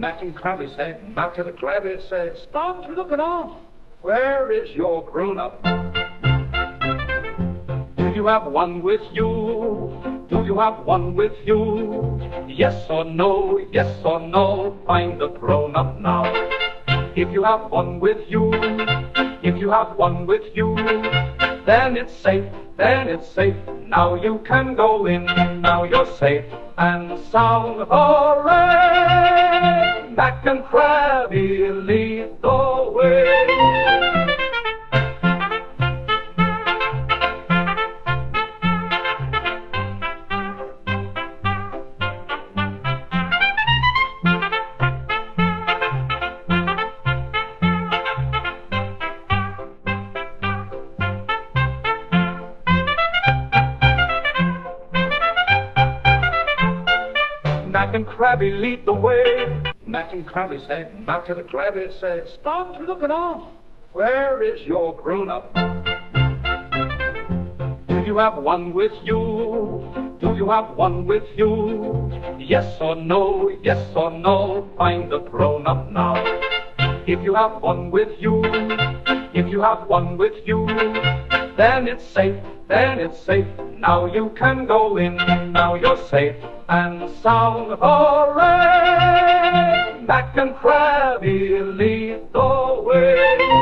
Mac and Crabby say, Mac and Crabby say, stop looking off. Where is your grown-up? Do you have one with you? Do you have one with you? Yes or no, yes or no, find the grown-up now. If you have one with you, if you have one with you, then it's safe, then it's safe. Now you can go in, now you're safe and sound. Hooray! Mac and Crabby lead the way. Mac and Crabby lead the way. Mac and Crabby say, Mac and Crabby say, stop looking off. Where is your grown-up? Do you have one with you? Do you have one with you? Yes or no, yes or no, find the grown-up now. If you have one with you, if you have one with you, then it's safe, then it's safe. Now you can go in, now you're safe and sound. Hooray! Mac and Crabby lead the way.